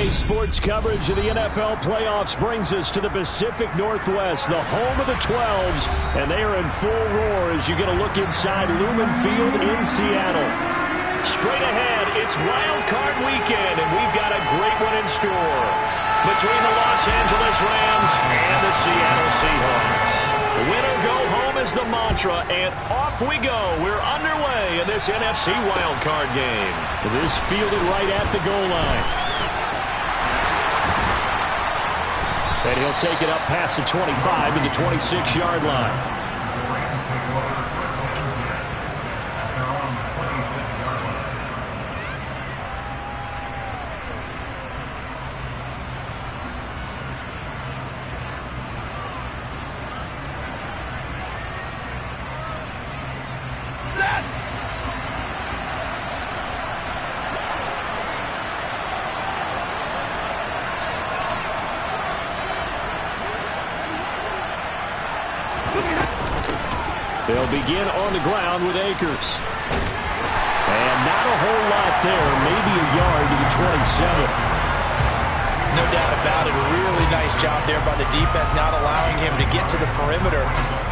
Today's sports coverage of the NFL playoffs brings us to the Pacific Northwest, the home of the 12s, and they are in full roar as you get a look inside Lumen Field in Seattle. Straight ahead, it's Wild Card Weekend, and we've got a great one in store between the Los Angeles Rams and the Seattle Seahawks. Win or go home is the mantra, and off we go. We're underway in this NFC Wild Card game. This fielded right at the goal line. And he'll take it up past the 25 to the 26-yard line. They'll begin on the ground with Akers. And not a whole lot there, maybe a yard to the 27. No doubt about it, a really nice job there by the defense, not allowing him to get to the perimeter.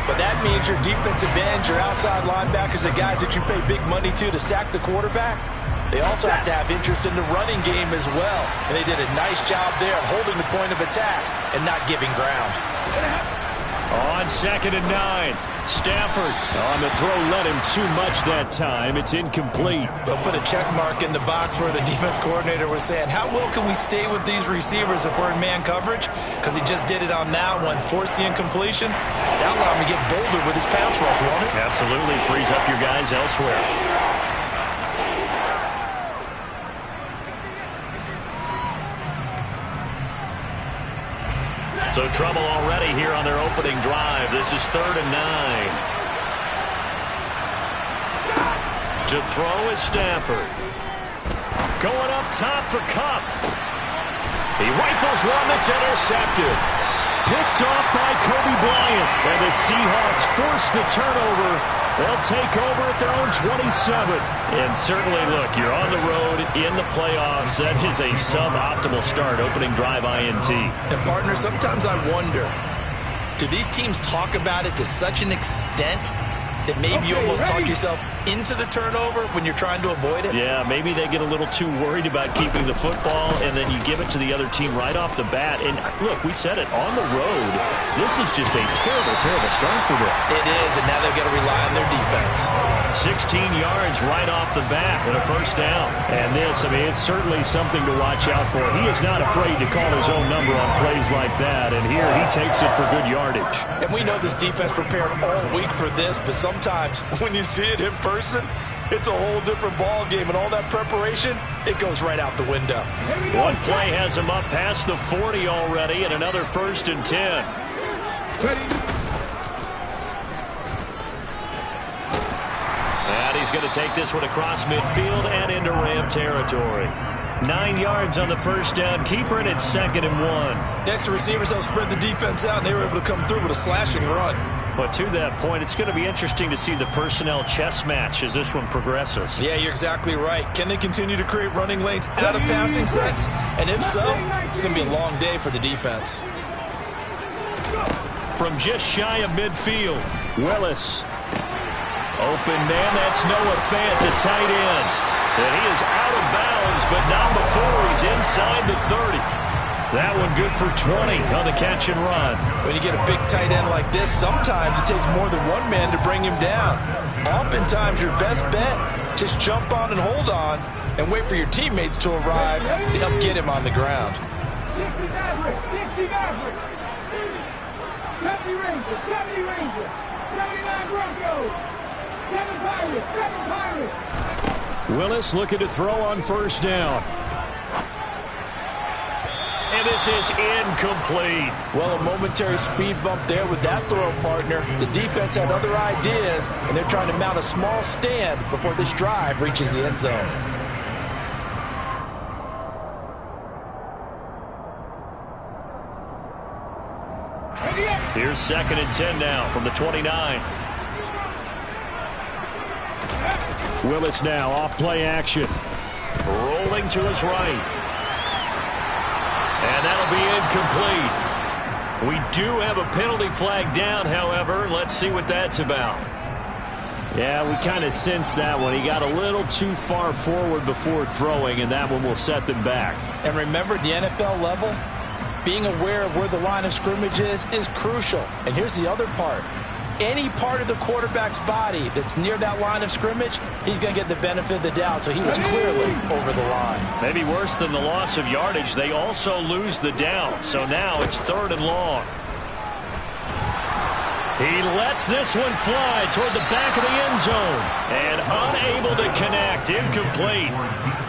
But that means your defensive ends, your outside linebackers, the guys that you pay big money to sack the quarterback, they also have to have interest in the running game as well. And they did a nice job there of holding the point of attack and not giving ground. On 2nd and 9. Stafford on the throw, led him too much that time. It's incomplete. They'll put a check mark in the box where the defense coordinator was saying, how well can we stay with these receivers if we're in man coverage? Because he just did it on that one, forced the incompletion. That'll allow him to get bolder with his pass rush, won't it? Absolutely, frees up your guys elsewhere. So trouble already here on their opening drive. This is 3rd and 9. To throw is Stafford. Going up top for Kupp. He rifles one that's intercepted. Picked off by Kobe Bryant. And the Seahawks force the turnover. They'll take over at their own 27. And certainly, look, you're on the road in the playoffs. That is a suboptimal start, opening drive INT. And, partner, sometimes I wonder, do these teams talk about it to such an extent that maybe you almost talk yourself into the turnover when you're trying to avoid it? Yeah, maybe they get a little too worried about keeping the football, and then you give it to the other team right off the bat. And, look, we said it, on the road, this is just a terrible, terrible start for them. It is, and now they've got to rely on their defense. 16 yards right off the bat and a first down. And this, I mean, it's certainly something to watch out for. He is not afraid to call his own number on plays like that, and here he takes it for good yardage. And we know this defense prepared all week for this, but sometimes when you see it in person, it's a whole different ball game, and all that preparation, it goes right out the window. One play has him up past the 40 already, and another 1st and 10. And he's going to take this one across midfield and into Ram territory. 9 yards on the first down. Keeper it at 2nd and 1. Next, the receivers helped spread the defense out, and they were able to come through with a slashing run. But to that point, it's going to be interesting to see the personnel chess match as this one progresses. Yeah, you're exactly right. Can they continue to create running lanes out of passing sets? And if so, it's going to be a long day for the defense. From just shy of midfield, Willis. Open man, that's Noah Fant, the tight end. And he is out of bounds, but not before he's inside the 30. That one good for 20 on the catch and run. When you get a big tight end like this, sometimes it takes more than one man to bring him down. Oftentimes, your best bet, just jump on and hold on and wait for your teammates to arrive to help get him on the ground. 70 Rangers, 70 Rangers, 79 Broncos, 7 Pirates, 7 Pirates. Willis looking to throw on first down. And this is incomplete. Well, a momentary speed bump there with that throw, partner. The defense had other ideas, and they're trying to mount a small stand before this drive reaches the end zone. Here's 2nd and 10 now from the 29. Willis now off play action. Rolling to his right. And that'll be incomplete. We do have a penalty flag down, however. Let's see what that's about. Yeah, we kind of sensed that one. He got a little too far forward before throwing, and that one will set them back. And remember, the NFL level, being aware of where the line of scrimmage is crucial. And here's the other part. Any part of the quarterback's body that's near that line of scrimmage, he's going to get the benefit of the doubt. So he was clearly over the line. Maybe worse than the loss of yardage, they also lose the down. So now it's 3rd and long. He lets this one fly toward the back of the end zone. And unable to connect. Incomplete.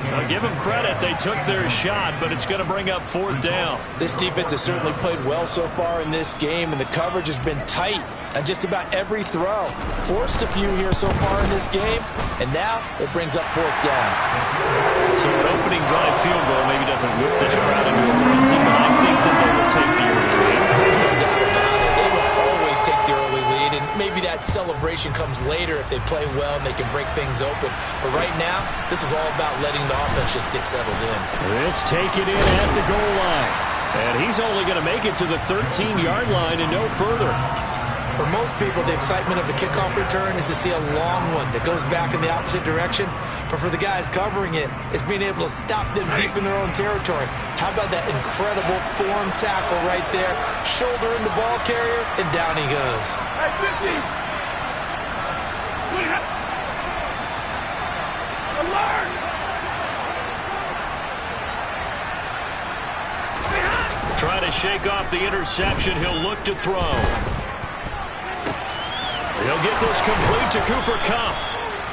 Now give them credit. They took their shot, but it's going to bring up 4th down. This defense has certainly played well so far in this game, and the coverage has been tight on just about every throw. Forced a few here so far in this game, and now it brings up 4th down. So an opening drive field goal maybe doesn't whip this crowd into a frenzy, but I think that they will take the early lead. There's no doubt about it. They will always take the early lead, and maybe that celebration comes later if they play well and they can break things open. But right now, this is all about letting the offense just get settled in. This taken in at the goal line. And he's only going to make it to the 13-yard line and no further. For most people, the excitement of the kickoff return is to see a long one that goes back in the opposite direction. But for the guys covering it, it's being able to stop them deep in their own territory. How about that incredible form tackle right there? Shoulder in the ball carrier, and down he goes. Hey, 50. Alert! Trying to shake off the interception. He'll look to throw. He'll get this complete to Cooper Kupp.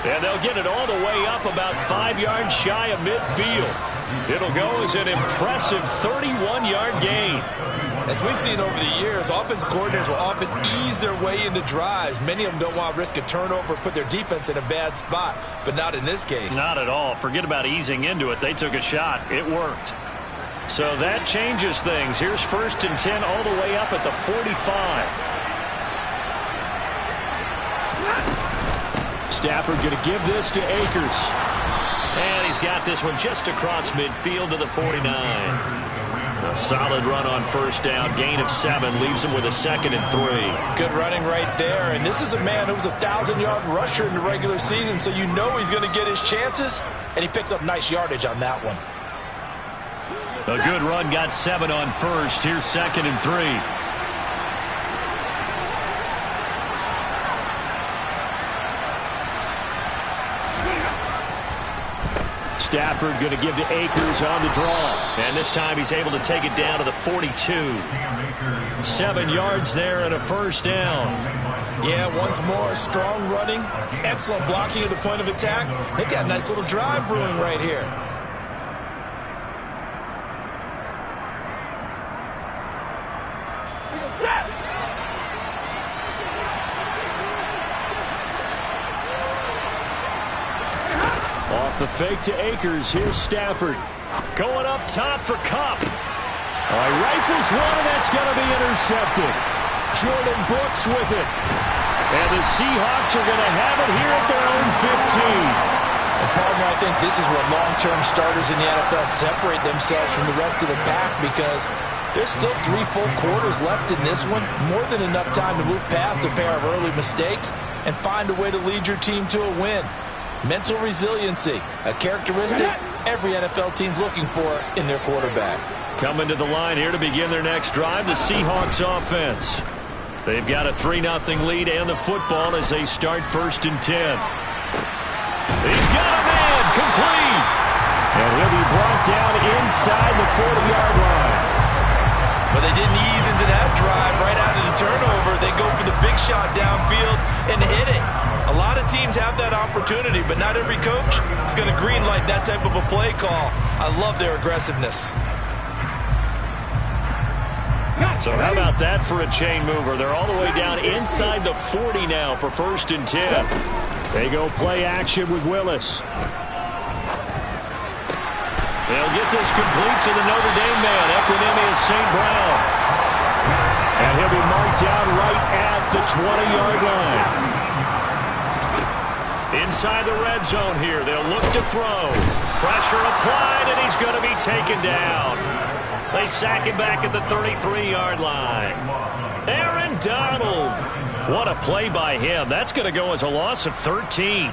And they'll get it all the way up about 5 yards shy of midfield. It'll go as an impressive 31-yard gain. As we've seen over the years, offense coordinators will often ease their way into drives. Many of them don't want to risk a turnover, put their defense in a bad spot, but not in this case. Not at all. Forget about easing into it. They took a shot. It worked. So that changes things. Here's 1st and 10 all the way up at the 45. Stafford going to give this to Akers. And he's got this one just across midfield to the 49. A solid run on 1st down. Gain of 7 leaves him with a 2nd and 3. Good running right there. And this is a man who was a 1,000-yard rusher in the regular season, so you know he's going to get his chances. And he picks up nice yardage on that one. A good run, got 7 on 1st. Here's 2nd and 3. Stafford going to give to Akers on the draw. And this time he's able to take it down to the 42. 7 yards there and a 1st down. Yeah, once more, strong running, excellent blocking at the point of attack. They've got a nice little drive brewing right here. Off the fake to Akers. Here's Stafford. Going up top for Kupp. He rifles one, and that's going to be intercepted. Jordan Brooks with it. And the Seahawks are going to have it here at their own 15. And partner, I think this is where long-term starters in the NFL separate themselves from the rest of the pack, because there's still 3 full quarters left in this one. More than enough time to move past a pair of early mistakes and find a way to lead your team to a win. Mental resiliency, a characteristic every NFL team's looking for in their quarterback. Coming to the line here to begin their next drive, the Seahawks offense. They've got a 3-0 lead and the football as they start 1st and 10. He's got a man, complete. And he'll be brought down inside the 40-yard line. But they didn't ease into that drive right out of the turnover. They go for the big shot downfield and hit it. A lot of teams have that opportunity, but not every coach is going to greenlight that type of a play call. I love their aggressiveness. So how about that for a chain mover? They're all the way down inside the 40 now for 1st and 10. They go play action with Willis. They'll get this complete to the Notre Dame man, Equinemius St. Brown. And he'll be marked down right at the 20-yard line. Inside the red zone here, they'll look to throw. Pressure applied, and he's going to be taken down. They sack him back at the 33-yard line. Aaron Donald. What a play by him. That's going to go as a loss of 13.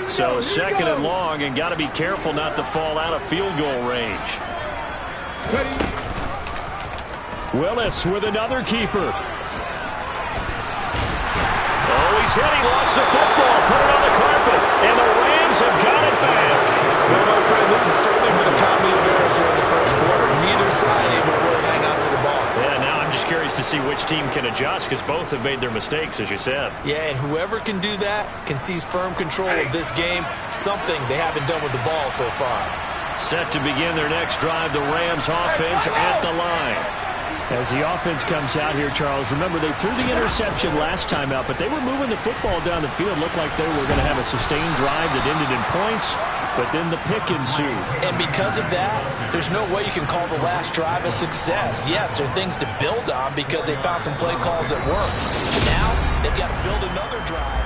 So second and long, and got to be careful not to fall out of field goal range. Willis with another keeper. Oh, he's hit. He lost the football. Put it on the carpet. And the Rams have got it back. Well, my friend, this has certainly been a comedy of errors here in the first quarter. Neither side able to really hang on to the ball. Yeah, now I'm just curious to see which team can adjust, because both have made their mistakes, as you said. Yeah, and whoever can do that can seize firm control of this game, something they haven't done with the ball so far. Set to begin their next drive, the Rams offense at the line. As the offense comes out here, Charles, remember they threw the interception last time out, but they were moving the football down the field. Looked like they were going to have a sustained drive that ended in points, but then the pick ensued. And because of that, there's no way you can call the last drive a success. Yes, there are things to build on because they found some play calls that work. Now, they've got to build another drive.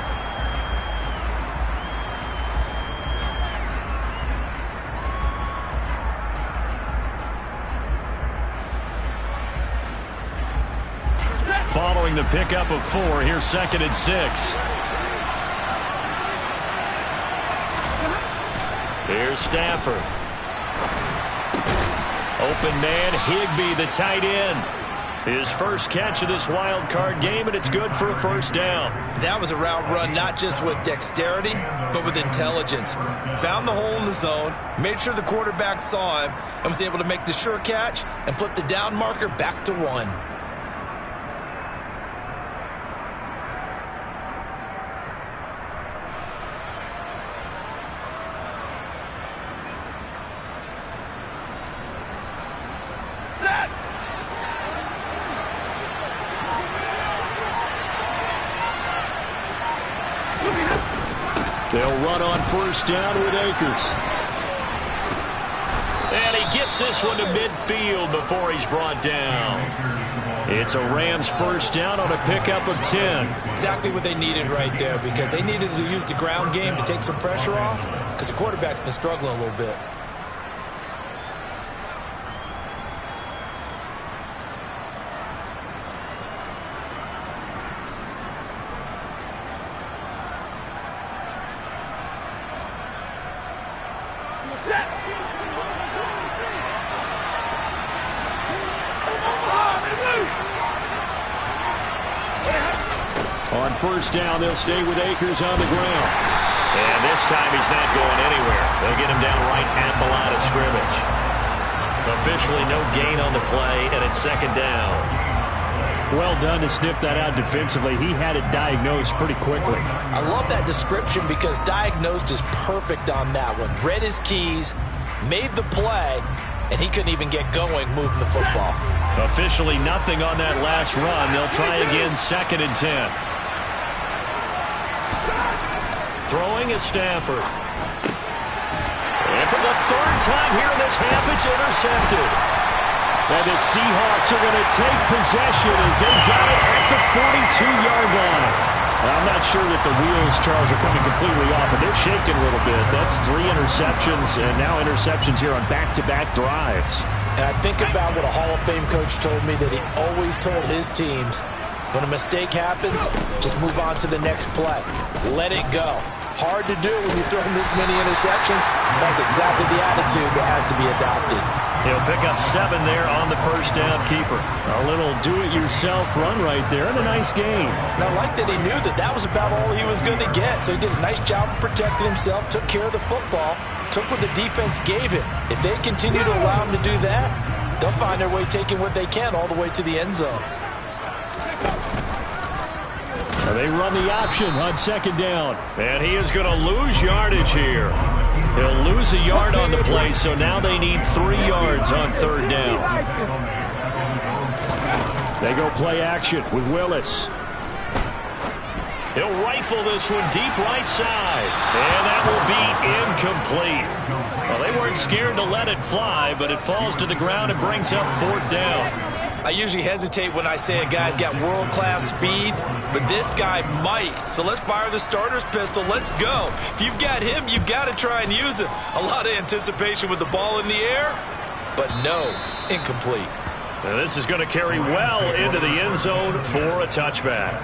Following the pickup of 4, here's 2nd and 6. Here's Stafford. Open man, Higbee, the tight end. His first catch of this wild card game, and it's good for a first down. That was a route run not just with dexterity, but with intelligence. Found the hole in the zone, made sure the quarterback saw him, and was able to make the sure catch and flip the down marker back to 1. They'll run on first down with Akers. And he gets this one to midfield before he's brought down. It's a Rams first down on a pickup of 10. Exactly what they needed right there, because they needed to use the ground game to take some pressure off, because the quarterback's been struggling a little bit. On first down, they'll stay with Akers on the ground. And this time he's not going anywhere. They'll get him down right at the line of scrimmage. Officially no gain on the play, and it's 2nd down. Well done to sniff that out defensively. He had it diagnosed pretty quickly. I love that description because diagnosed is perfect on that one. Read his keys, made the play, and he couldn't even get going moving the football. Officially nothing on that last run. They'll try again, 2nd and 10. Throwing is Stafford. And for the 3rd time here in this half, it's intercepted. And the Seahawks are going to take possession as they got it at the 42-yard line. I'm not sure that the wheels, Charles, are coming completely off, but they're shaking a little bit. That's 3 interceptions, and now interceptions here on back-to-back drives. And I think about what a Hall of Fame coach told me, that he always told his teams, when a mistake happens, just move on to the next play. Let it go. Hard to do when you're throwing this many interceptions. That's exactly the attitude that has to be adopted. He'll pick up 7 there on the first down keeper. A little do-it-yourself run right there, and a nice gain. And I like that he knew that that was about all he was going to get. So he did a nice job of protecting himself, took care of the football, took what the defense gave him. If they continue to allow him to do that, they'll find their way taking what they can all the way to the end zone. And they run the option on 2nd down. And he is going to lose yardage here. He'll lose a yard on the play, so now they need 3 yards on 3rd down. They go play action with Willis. He'll rifle this one deep right side. And that will be incomplete. Well, they weren't scared to let it fly, but it falls to the ground and brings up 4th down. I usually hesitate when I say a guy's got world-class speed, but this guy might. So let's fire the starter's pistol. Let's go. If you've got him, you've got to try and use him. A lot of anticipation with the ball in the air, but no, incomplete. Now this is going to carry well into the end zone for a touchback.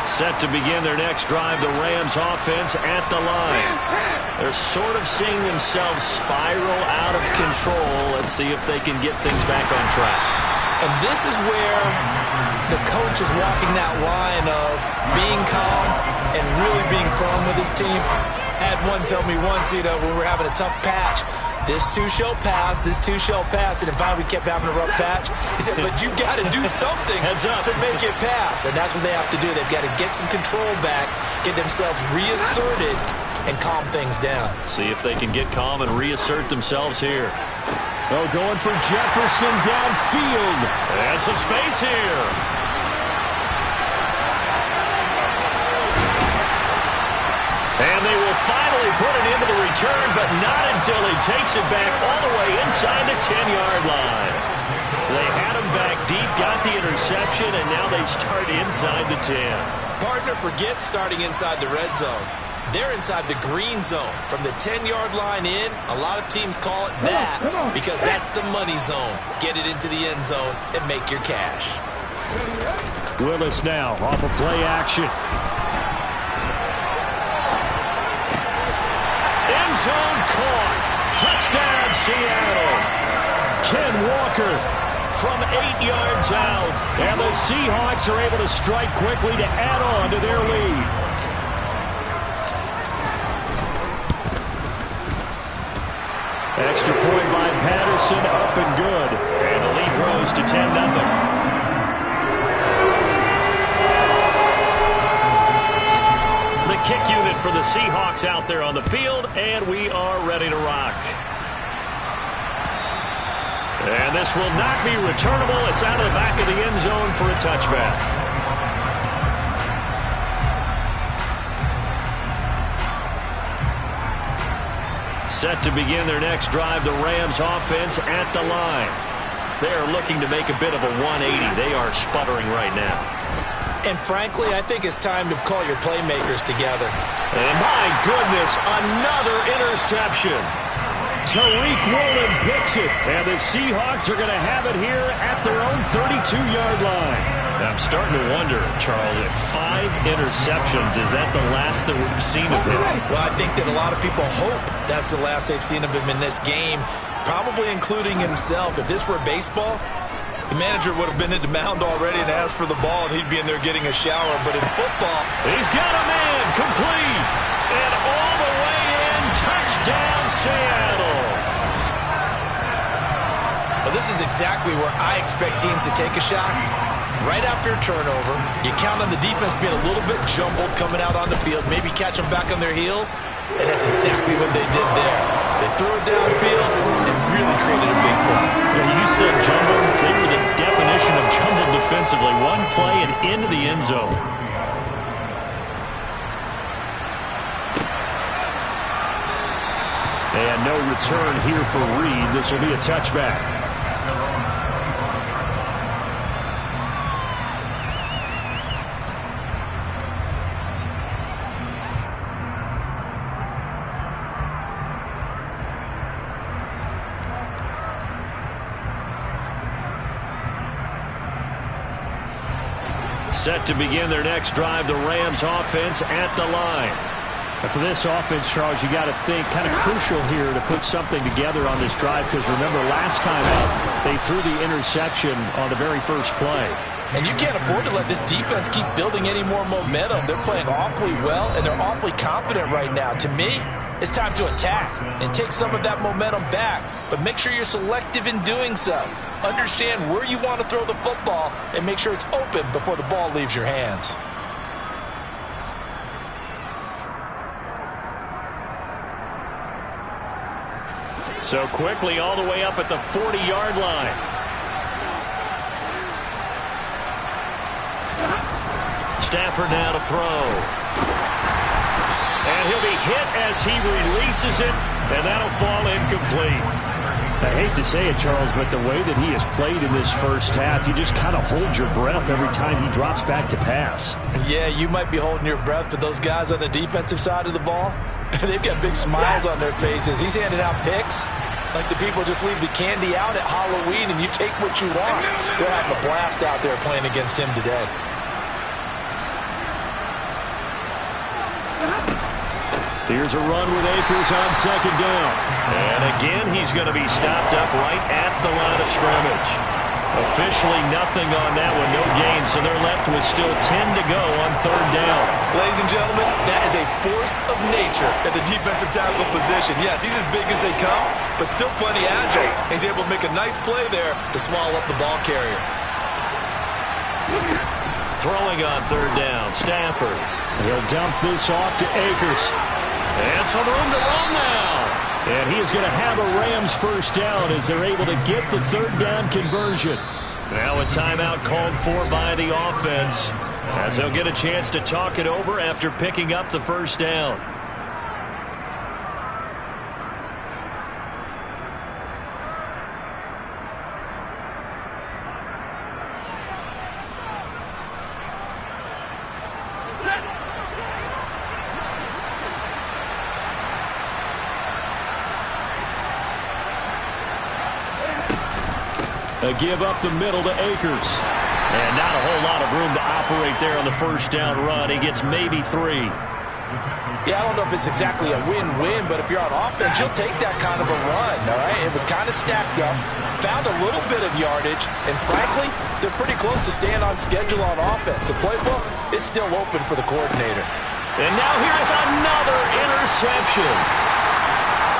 Set to begin their next drive, the Rams offense at the line. They're sort of seeing themselves spiral out of control. Let's see if they can get things back on track. And this is where the coach is walking that line of being calm and really being firm with his team. I had one tell me once, when we were having a tough patch, this too shall pass, this too shall pass. And finally we kept having a rough patch. He said, but you got to do something to make it pass. And that's what they have to do. They've got to get some control back, get themselves reasserted, and calm things down. See if they can get calm and reassert themselves here. Oh, going for Jefferson downfield. And some space here. And they will finally put it into the return, but not until he takes it back all the way inside the 10-yard line. They had him back deep, got the interception, and now they start inside the 10. Partner forgets starting inside the red zone. They're inside the green zone. From the 10-yard line in, a lot of teams call it that because that's the money zone. Get it into the end zone and make your cash. Willis now off of play action. End zone caught. Touchdown, Seattle. Ken Walker from 8 yards out. And the Seahawks are able to strike quickly to add on to their lead. Extra point by Patterson, up and good. And the lead grows to 10-0. The kick unit for the Seahawks out there on the field, and we are ready to rock. And this will not be returnable. It's out of the back of the end zone for a touchback. Set to begin their next drive, the Rams offense at the line. They are looking to make a bit of a 180. They are sputtering right now. And frankly, I think it's time to call your playmakers together. And my goodness, another interception. Tariq Woolen picks it, and the Seahawks are going to have it here at their own 32-yard line. I'm starting to wonder, Charles, if 5 interceptions, is that the last that we've seen of him? Well, I think that a lot of people hope that's the last they've seen of him in this game, probably including himself. If this were baseball, the manager would have been in the mound already and asked for the ball, and he'd be in there getting a shower. But in football, he's got a man complete. And all the way in, touchdown, Seattle. Well, this is exactly where I expect teams to take a shot. Right after a turnover, you count on the defense being a little bit jumbled coming out on the field, maybe catch them back on their heels, and that's exactly what they did there. They threw it downfield and really created a big play. Yeah, you said jumbled. They were the definition of jumbled defensively. One play and into the end zone. And no return here for Reed. This will be a touchback. Set to begin their next drive, the Rams offense at the line. And for this offense, Charles, you got to think kind of crucial here to put something together on this drive, because remember last time out they threw the interception on the very first play. And you can't afford to let this defense keep building any more momentum. They're playing awfully well, and they're awfully confident right now. To me, it's time to attack and take some of that momentum back, but make sure you're selective in doing so. Understand where you want to throw the football and make sure it's open before the ball leaves your hands. So quickly all the way up at the 40-yard line. Stafford now to throw. And he'll be hit as he releases it, and that'll fall incomplete. I hate to say it, Charles, but the way that he has played in this first half, you just kind of hold your breath every time he drops back to pass. Yeah, you might be holding your breath, but those guys on the defensive side of the ball, they've got big smiles on their faces. He's handing out picks like the people just leave the candy out at Halloween and you take what you want. They're having a blast out there playing against him today. Here's a run with Akers on second down. And again, he's going to be stopped up right at the line of scrimmage. Officially nothing on that one, no gain, so they're left with still 10 to go on third down. Ladies and gentlemen, that is a force of nature at the defensive tackle position. Yes, he's as big as they come, but still plenty agile. He's able to make a nice play there to swallow up the ball carrier. Throwing on third down, Stafford. He'll dump this off to Akers. And some room to run now. And he is going to have a Rams first down as they're able to get the third down conversion. Now a timeout called for by the offense as they'll get a chance to talk it over after picking up the first down. A give up the middle to Akers. And not a whole lot of room to operate there on the first down run. He gets maybe 3. Yeah, I don't know if it's exactly a win-win, but if you're on offense, you'll take that kind of a run, all right? It was kind of stacked up, found a little bit of yardage, and frankly, they're pretty close to staying on schedule on offense. The playbook is still open for the coordinator. And now here is another interception.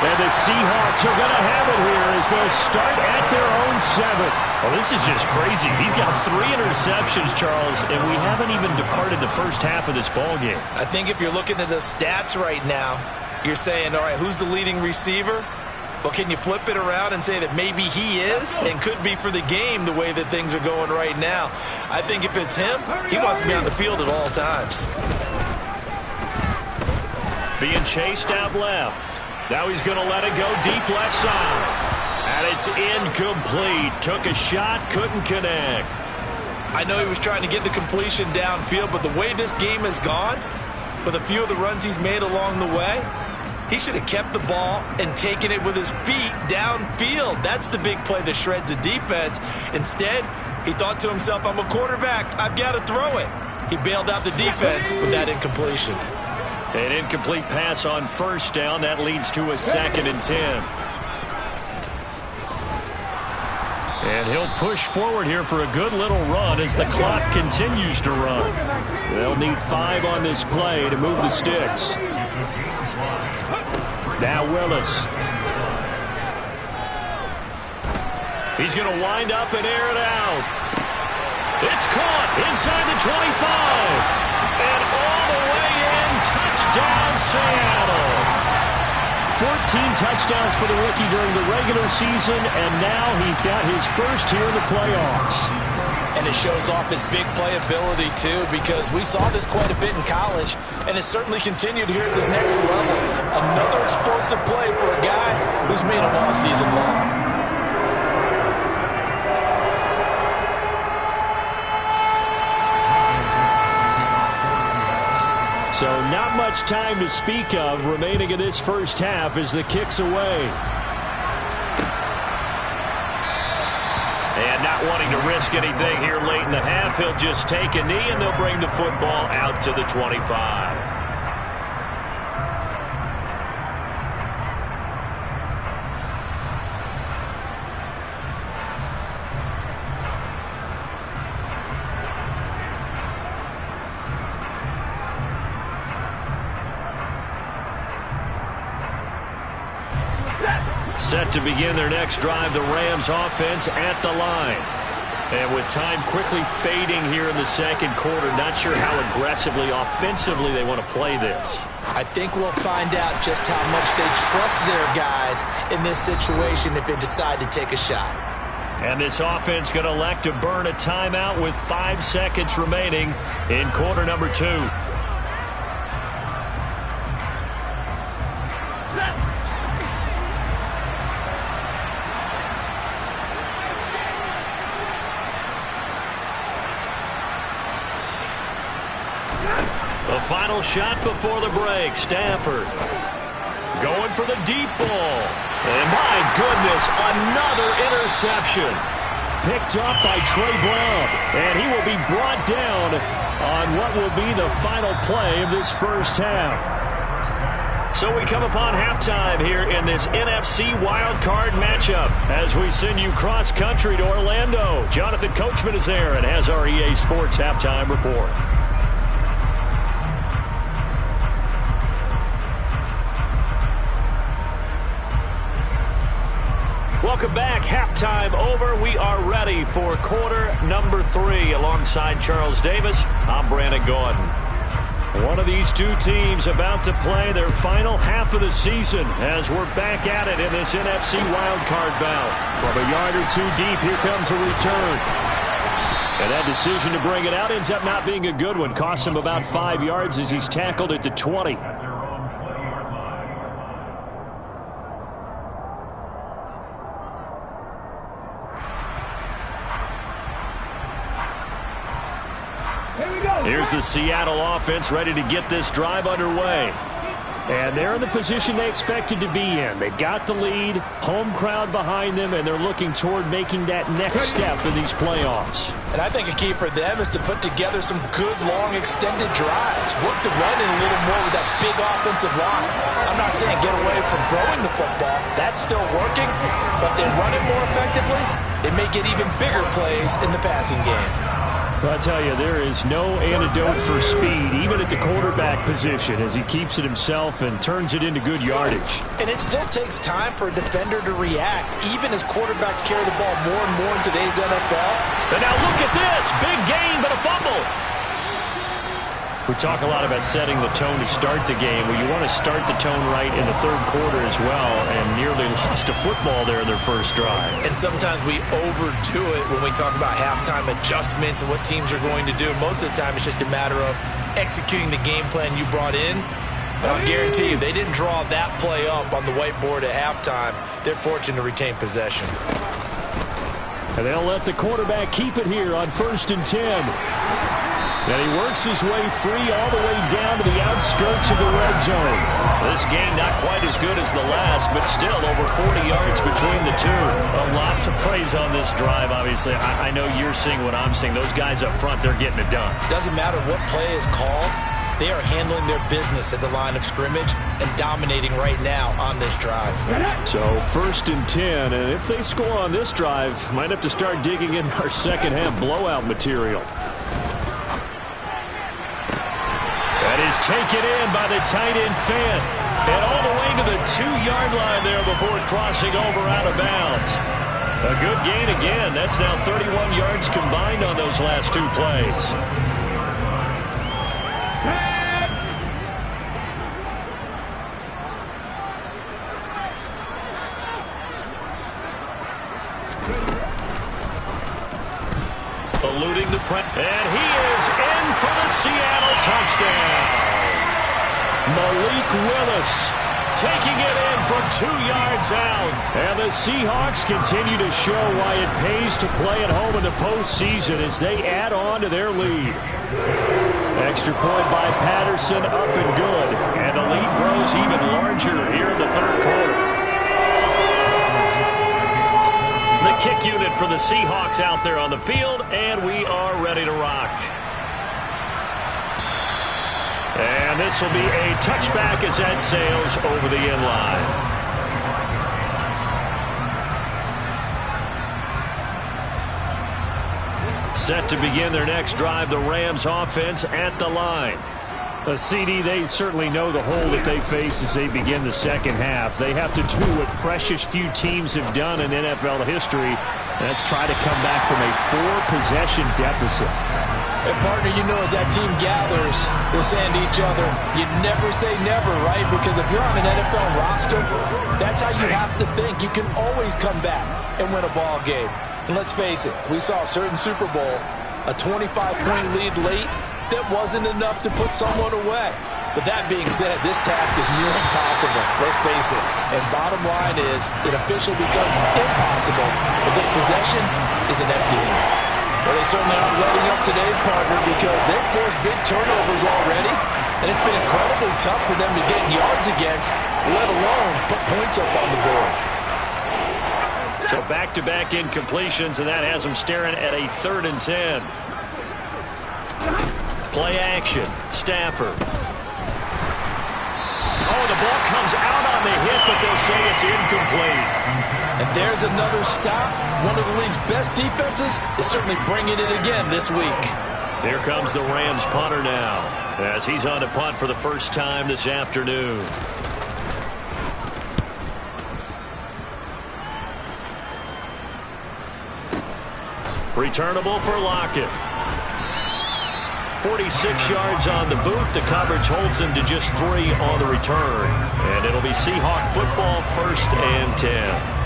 And the Seahawks are going to have it here as they'll start at their own 7. Well, this is just crazy. He's got 3 interceptions, Charles, and we haven't even departed the first half of this ballgame. I think if you're looking at the stats right now, you're saying, all right, who's the leading receiver? Well, can you flip it around and say that maybe he is and could be for the game the way that things are going right now? I think if it's him, he wants to be on the field at all times. Being chased out left. Now he's going to let it go deep left side. And it's incomplete. Took a shot, couldn't connect. I know he was trying to get the completion downfield, but the way this game has gone, with a few of the runs he's made along the way, he should have kept the ball and taken it with his feet downfield. That's the big play that shreds a defense. Instead, he thought to himself, I'm a quarterback. I've got to throw it. He bailed out the defense with that incompletion. An incomplete pass on first down. That leads to a 2nd and 10. And he'll push forward here for a good little run as the clock continues to run. They'll need 5 on this play to move the sticks. Now Willis. He's going to wind up and air it out. It's caught inside the 25. And all the way in, touchdown Seattle. 14 touchdowns for the rookie during the regular season, and now he's got his first here in the playoffs. And it shows off his big playability, too, because we saw this quite a bit in college, and it's certainly continued here at the next level. Another explosive play for a guy who's made them all season long. So not much time to speak of remaining in this first half as the kick's away. And not wanting to risk anything here late in the half, he'll just take a knee and they'll bring the football out to the 25. Set to begin their next drive, the Rams offense at the line. And with time quickly fading here in the second quarter, not sure how aggressively, offensively they want to play this. I think we'll find out just how much they trust their guys in this situation if they decide to take a shot. And this offense going to elect to burn a timeout with 5 seconds remaining in quarter number 2. final shot before the break. Stafford going for the deep ball. And my goodness, another interception. Picked up by Trey Brown. And he will be brought down on what will be the final play of this first half. So we come upon halftime here in this NFC wildcard matchup as we send you cross-country to Orlando. Jonathan Coachman is there and has our EA Sports halftime report. Welcome back. Halftime over. We are ready for quarter number 3. Alongside Charles Davis, I'm Brandon Gordon. One of these two teams about to play their final half of the season as we're back at it in this NFC wildcard bout. From a yard or two deep, here comes a return. And that decision to bring it out ends up not being a good one. Cost him about 5 yards as he's tackled at the 20. Here's the Seattle offense ready to get this drive underway. And they're in the position they expected to be in. They've got the lead, home crowd behind them, and they're looking toward making that next step in these playoffs. And I think a key for them is to put together some good, long, extended drives. Work the run in a little more with that big offensive line. I'm not saying get away from throwing the football. That's still working. But then run it more effectively, it may get even bigger plays in the passing game. I tell you, there is no antidote for speed, even at the quarterback position, as he keeps it himself and turns it into good yardage. And it still takes time for a defender to react, even as quarterbacks carry the ball more and more in today's NFL. And now look at this. Big gain, but a fumble. We talk a lot about setting the tone to start the game. Well, you want to start the tone right in the third quarter as well, and nearly lost a football there in their first drive. And sometimes we overdo it when we talk about halftime adjustments and what teams are going to do. Most of the time, it's just a matter of executing the game plan you brought in. But I'll guarantee you, they didn't draw that play up on the whiteboard at halftime. They're fortunate to retain possession. And they'll let the quarterback keep it here on 1st and 10. And he works his way free all the way down to the outskirts of the red zone. This game not quite as good as the last, but still over 40 yards between the two. Well, lots of praise on this drive, obviously. I know you're seeing what I'm seeing. Those guys up front, they're getting it done. Doesn't matter what play is called. They are handling their business at the line of scrimmage and dominating right now on this drive. So 1st and 10, and if they score on this drive, might have to start digging in our second half blowout material. That is taken in by the tight end Fant. And all the way to the 2-yard line there before crossing over out of bounds. A good gain again. That's now 31 yards combined on those last two plays. Eluding the press. And he is in for the Seattle touchdown. Malik Willis taking it in from 2 yards out. And the Seahawks continue to show why it pays to play at home in the postseason as they add on to their lead. Extra point by Patterson, up and good. And the lead grows even larger here in the third quarter. The kick unit for the Seahawks out there on the field, and we are ready to rock. And this will be a touchback as that sails over the end line. Set to begin their next drive, the Rams offense at the line. A CD, they certainly know the hole that they face as they begin the second half. They have to do what precious few teams have done in NFL history. That's try to come back from a 4-possession deficit. And partner, you know, as that team gathers, they're saying to each other, you never say never, right? Because if you're on an NFL roster, that's how you have to think. You can always come back and win a ball game. And let's face it, we saw a certain Super Bowl, a 25-point lead late, that wasn't enough to put someone away. But that being said, this task is near impossible. Let's face it. And bottom line is, it officially becomes impossible if this possession is an empty one. Well, they certainly aren't letting up today, partner, because they've forced big turnovers already. And it's been incredibly tough for them to get yards against, let alone put points up on the board. So back-to-back incompletions, and that has them staring at a 3rd and 10. Play action. Stafford. Oh, the ball comes out on the hit, but they'll say it's incomplete. And there's another stop. One of the league's best defenses is certainly bringing it again this week. Here comes the Rams punter now, as he's on to punt for the first time this afternoon. Returnable for Lockett. 46 yards on the boot. The coverage holds him to just 3 on the return. And it'll be Seahawk football, 1st and 10.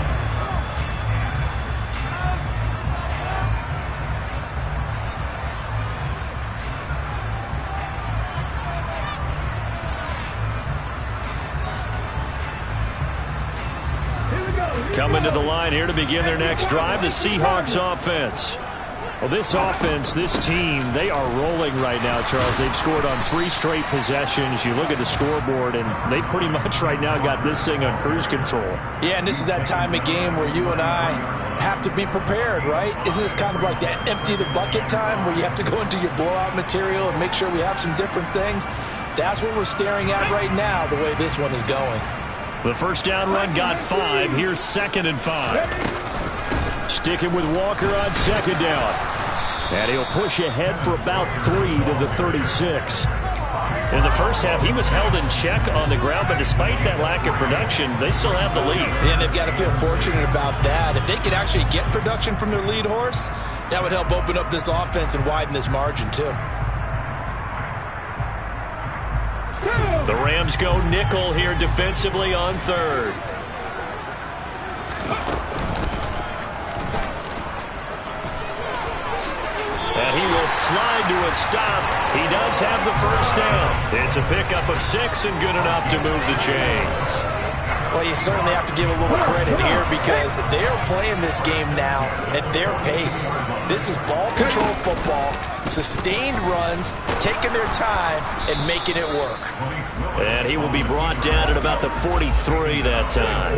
Coming to the line here to begin their next drive, the Seahawks offense. Well, this offense, this team, they are rolling right now, Charles. They've scored on 3 straight possessions. You look at the scoreboard, and they pretty much right now got this thing on cruise control. Yeah, and this is that time of game where you and I have to be prepared, right? Isn't this kind of like that empty the bucket time where you have to go into your blowout material and make sure we have some different things? That's what we're staring at right now, the way this one is going. The first down run got 5. Here's 2nd and 5. Sticking with Walker on 2nd down. And he'll push ahead for about 3 to the 36. In the first half, he was held in check on the ground, but despite that lack of production, they still have the lead. And they've got to feel fortunate about that. If they could actually get production from their lead horse, that would help open up this offense and widen this margin too. The Rams go nickel here defensively on 3rd. And he will slide to a stop. He does have the first down. It's a pickup of 6 and good enough to move the chains. Well, you certainly have to give a little credit here because they're playing this game now at their pace. This is ball control football, sustained runs, taking their time and making it work. And he will be brought down at about the 43 that time.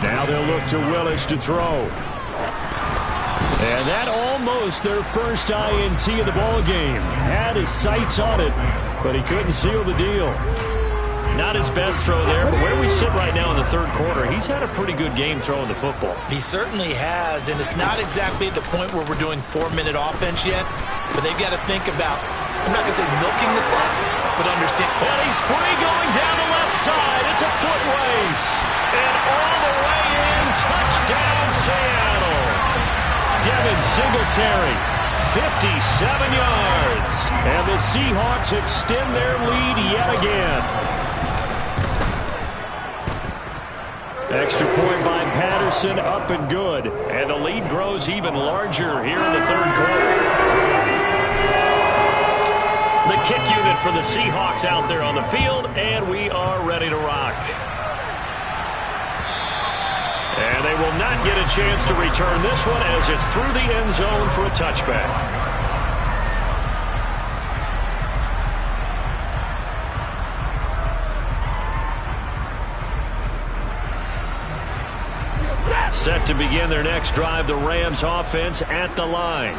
Now they'll look to Willis to throw. And that almost their first INT of the ball game. Had his sights on it, but he couldn't seal the deal. Not his best throw there, but where we sit right now in the 3rd quarter, he's had a pretty good game throwing the football. He certainly has, and it's not exactly at the point where we're doing 4-minute offense yet, but they've got to think about, I'm not going to say milking the clock, but understand. And he's free going down the left side. It's a foot race. And all the way in, touchdown Seattle. Devin Singletary, 57 yards. And the Seahawks extend their lead yet again. Extra point by Patterson, up and good. And the lead grows even larger here in the 3rd quarter. The kick unit for the Seahawks out there on the field, and we are ready to rock. And they will not get a chance to return this one as it's through the end zone for a touchback. Set to begin their next drive, the Rams offense at the line.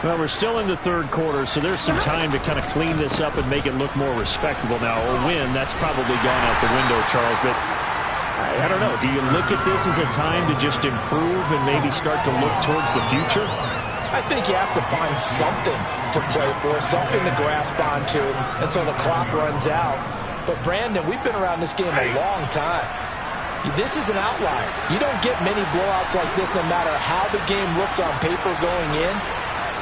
Well, we're still in the 3rd quarter, so there's some time to kind of clean this up and make it look more respectable now. A win, that's probably gone out the window, Charles, but I don't know. Do you look at this as a time to just improve and maybe start to look towards the future? I think you have to find something to play for, something to grasp onto until the clock runs out. But, Brandon, we've been around this game a long time. This is an outlier. You don't get many blowouts like this no matter how the game looks on paper going in.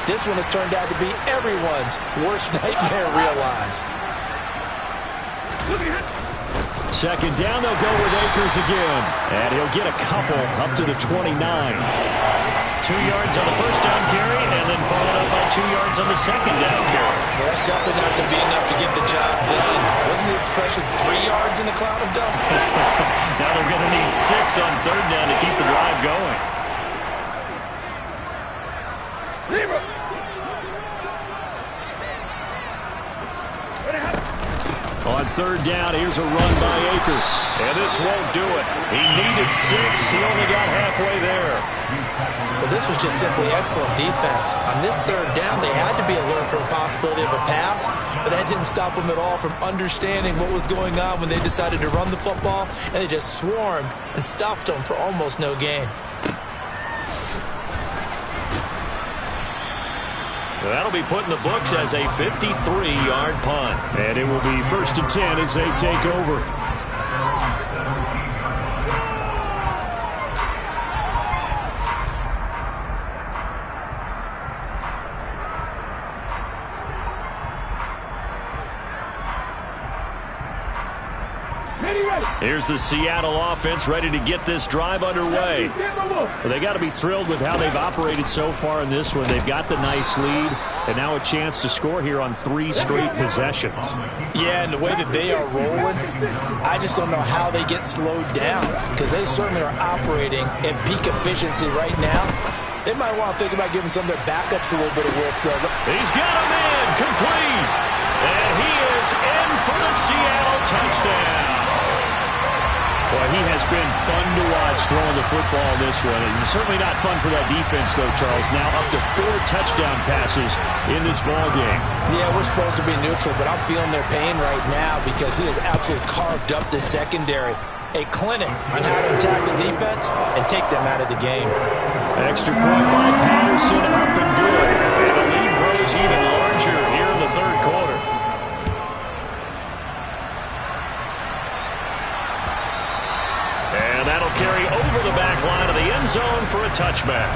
This one has turned out to be everyone's worst nightmare realized. 2nd down, they'll go with Akers again. And he'll get a couple up to the 29. 2 yards on the first down carry, and then followed up by 2 yards on the 2nd down carry. Yeah, that's definitely not going to be enough to get the job done. Wasn't the expression 3 yards in a cloud of dust? Now they're going to need 6 on 3rd down to keep the drive going. On third down, here's a run by Akers. And this won't do it. He needed 6. He only got halfway there. Well, this was just simply excellent defense. On this third down, they had to be alert for the possibility of a pass, but that didn't stop them at all from understanding what was going on when they decided to run the football, and they just swarmed and stuffed them for almost no gain. That'll be put in the books as a 53-yard punt. And it will be 1st and 10 as they take over. Here's the Seattle offense ready to get this drive underway. Well, they got to be thrilled with how they've operated so far in this one. They've got the nice lead, and now a chance to score here on 3 straight possessions. Yeah, and the way that they are rolling, I just don't know how they get slowed down, because they certainly are operating at peak efficiency right now. They might want to think about giving some of their backups a little bit of work, though. He's got him in, complete. And he is in for the Seattle touchdown. Well, he has been fun to watch throwing the football this one. It's certainly not fun for that defense, though, Charles. Now up to 4 touchdown passes in this ballgame. Yeah, we're supposed to be neutral, but I'm feeling their pain right now because he has absolutely carved up this secondary. A clinic on how to attack the defense and take them out of the game. Extra point by Patterson, up and good. And the lead grows even larger here in the third quarter. And that'll carry over the back line of the end zone for a touchback.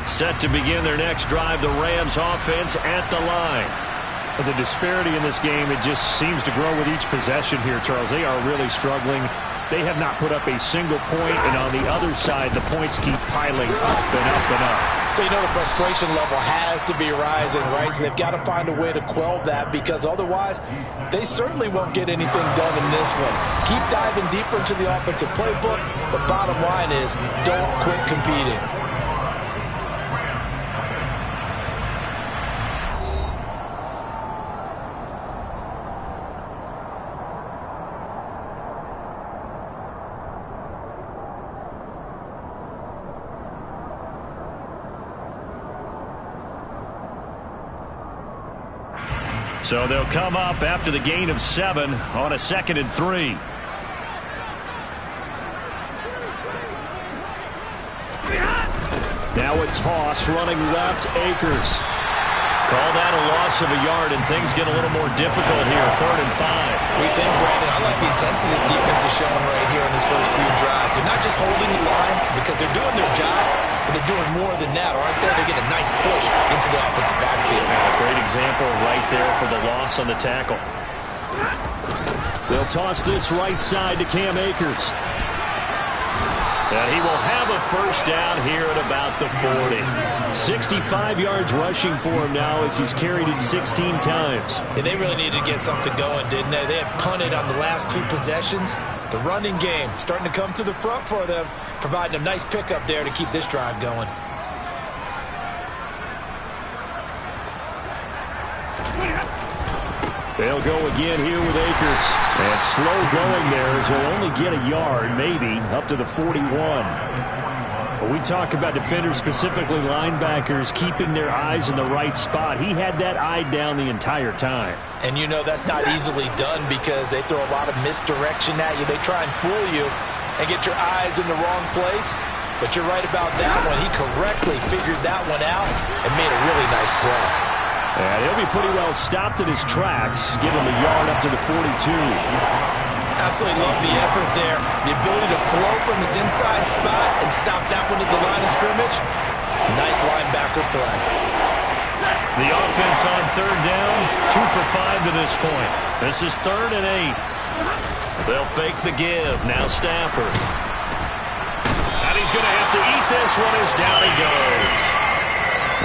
Set to begin their next drive, the Rams offense at the line. But the disparity in this game, it just seems to grow with each possession here, Charles. They are really struggling. They have not put up a single point, and on the other side, the points keep piling up and up and up. So you know the frustration level has to be rising, right? So they've got to find a way to quell that, because otherwise they certainly won't get anything done in this one. Keep diving deeper into the offensive playbook, but bottom line is don't quit competing. So they'll come up after the gain of 7 on a 2nd and 3. Now a toss running left, Akers. Call that a loss of a yard, and things get a little more difficult here. 3rd and 5. We think, Brandon, I like the intensity this defense is showing right here in these first few drives. They're not just holding the line because they're doing their job, but they're doing more than that, aren't they? They're getting a nice push into the offensive backfield. A great example right there for the loss on the tackle. They'll toss this right side to Cam Akers. And he will have a first down here at about the 40. 65 yards rushing for him now as he's carried it 16 times. Yeah, they really needed to get something going, didn't they? They had punted on the last 2 possessions. The running game starting to come to the front for them, providing a nice pickup there to keep this drive going. They'll go again here with Akers. And slow going there as he'll only get a yard, maybe, up to the 41. When we talk about defenders, specifically linebackers, keeping their eyes in the right spot, he had that eye down the entire time. And you know that's not easily done because they throw a lot of misdirection at you. They try and fool you and get your eyes in the wrong place. But you're right about that one. He correctly figured that one out and made a really nice play. And he'll be pretty well stopped in his tracks, giving the yard up to the 42. Absolutely love the effort there. The ability to flow from his inside spot and stop that one at the line of scrimmage. Nice linebacker play. The offense on 3rd down, 2 for 5 to this point. This is 3rd and 8. They'll fake the give. Now Stafford. And he's going to have to eat this one as down he goes.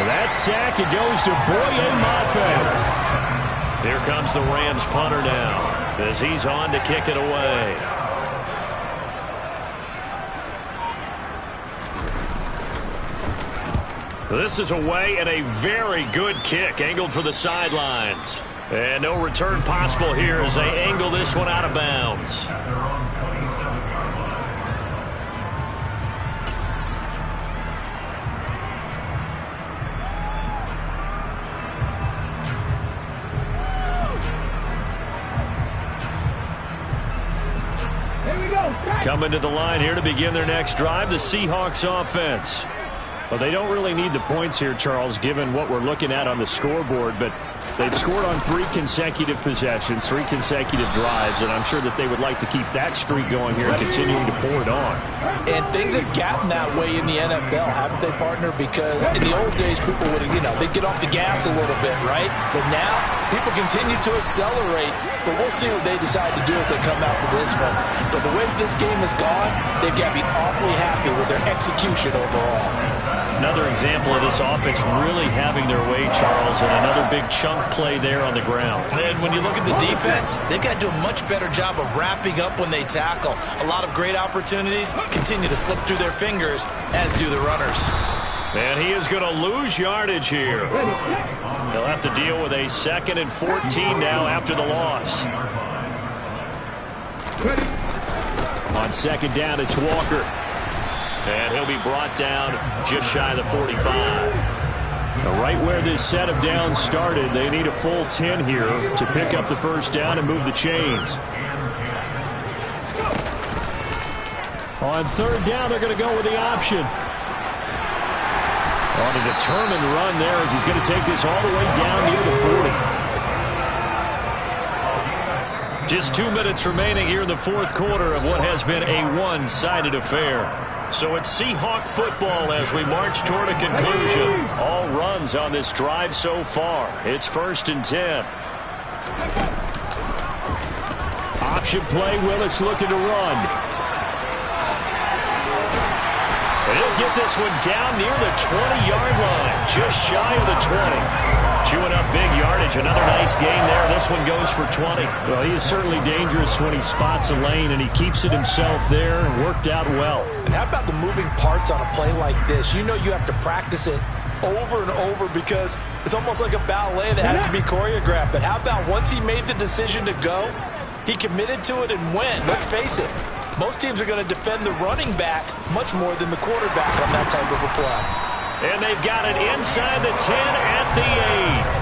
That sack, it goes to Boye Mafe. Here comes the Rams punter now. as he's on to kick it away. This is away and a very good kick angled for the sidelines. And no return possible here as they angle this one out of bounds. Coming to the line here to begin their next drive, the Seahawks offense. Well, they don't really need the points here, Charles, given what we're looking at on the scoreboard, but they've scored on 3 consecutive possessions, 3 consecutive drives, and I'm sure that they would like to keep that streak going here and continuing to pour it on. And things have gotten that way in the NFL, haven't they, partner? Because in the old days, people would, they'd get off the gas a little bit, right? But now, people continue to accelerate, but we'll see what they decide to do as they come out for this one. But the way this game has gone, they've got to be awfully happy with their execution overall. Another example of this offense really having their way, Charles, and another big chunk play there on the ground. And when you look at the defense, they've got to do a much better job of wrapping up when they tackle. A lot of great opportunities continue to slip through their fingers, as do the runners. And he is going to lose yardage here. He'll have to deal with a 2nd and 14 now after the loss. On 2nd down, it's Walker. And he'll be brought down just shy of the 45. Now, right where this set of downs started, they need a full 10 here to pick up the first down and move the chains. On 3rd down, they're going to go with the option. On a determined run there as he's going to take this all the way down near the 40. Just 2 minutes remaining here in the 4th quarter of what has been a one-sided affair. So it's Seahawk football as we march toward a conclusion. All runs on this drive so far. It's 1st and 10. Option play, Willis looking to run. And he'll get this one down near the 20-yard line, just shy of the 20. Chewing up big yardage. Another nice gain there. This one goes for 20. Well, he is certainly dangerous when he spots a lane, and he keeps it himself there and worked out well. And how about the moving parts on a play like this? You know you have to practice it over and over because it's almost like a ballet that has to be choreographed. But how about once he made the decision to go, he committed to it and went. Let's face it, most teams are going to defend the running back much more than the quarterback on that type of a play. And they've got it inside the 10 at the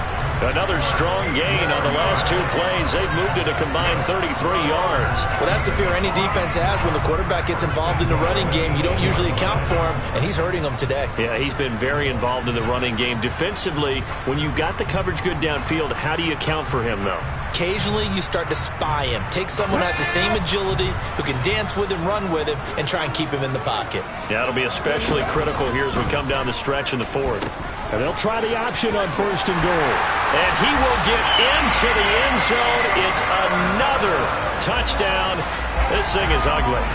8. Another strong gain on the last 2 plays. They've moved it a combined 33 yards. Well, that's the fear any defense has when the quarterback gets involved in the running game. You don't usually account for him, and he's hurting them today. Yeah, he's been very involved in the running game. Defensively, when you got the coverage good downfield, how do you account for him, though? Occasionally, you start to spy him. Take someone who has the same agility, who can dance with him, run with him, and try and keep him in the pocket. Yeah, it'll be especially critical here as we come down the stretch in the 4th. And they'll try the option on 1st and goal. And he will get into the end zone. It's another touchdown. This thing is ugly.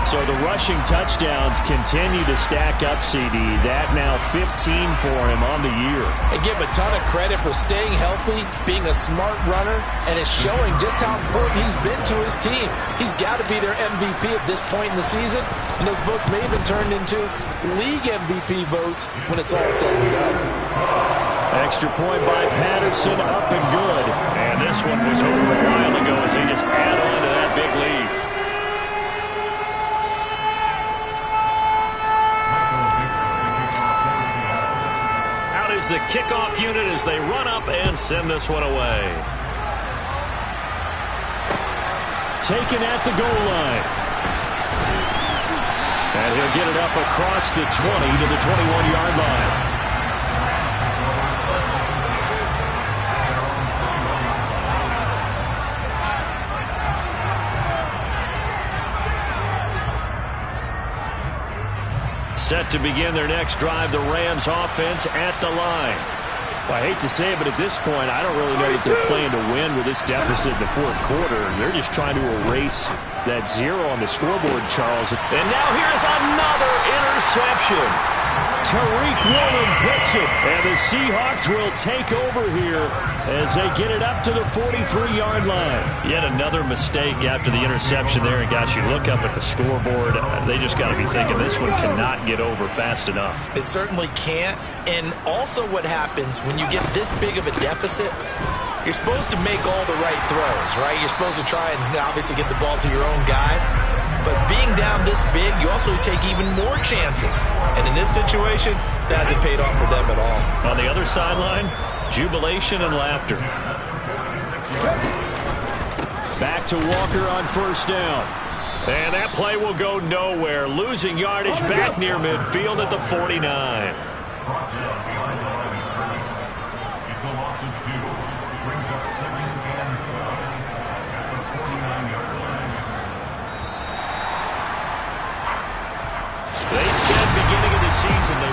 So the rushing touchdowns continue to stack up, CD. That now 15 for him on the year. And give him a ton of credit for staying healthy, being a smart runner, and it's showing just how important he's been to his team. He's got to be their MVP at this point in the season, and those votes may even turn into league MVP votes when it's all said and done. Extra point by Patterson, up and good. And this one was over a while ago as they just add on to that big lead. Is the kickoff unit as they run up and send this one away. Taken at the goal line. And he'll get it up across the 20 to the 21-yard line. Set to begin their next drive, the Rams offense at the line. Well, I hate to say it, but at this point, I don't really know that they're playing to win with this deficit in the 4th quarter. They're just trying to erase that 0 on the scoreboard, Charles. And now here's another interception. Tariq Woolen picks it. And the Seahawks will take over here as they get it up to the 43-yard line. Yet another mistake after the interception there. And, gosh, you look up at the scoreboard. They just got to be thinking this one cannot get over fast enough. It certainly can't. And also what happens when you get this big of a deficit, you're supposed to make all the right throws, right? You're supposed to try and obviously get the ball to your own guys. But being down this big, you also take even more chances. And in this situation, that hasn't paid off for them at all. On the other sideline, jubilation and laughter. Back to Walker on first down. And that play will go nowhere. Losing yardage back near midfield at the 49. They said beginning of the season they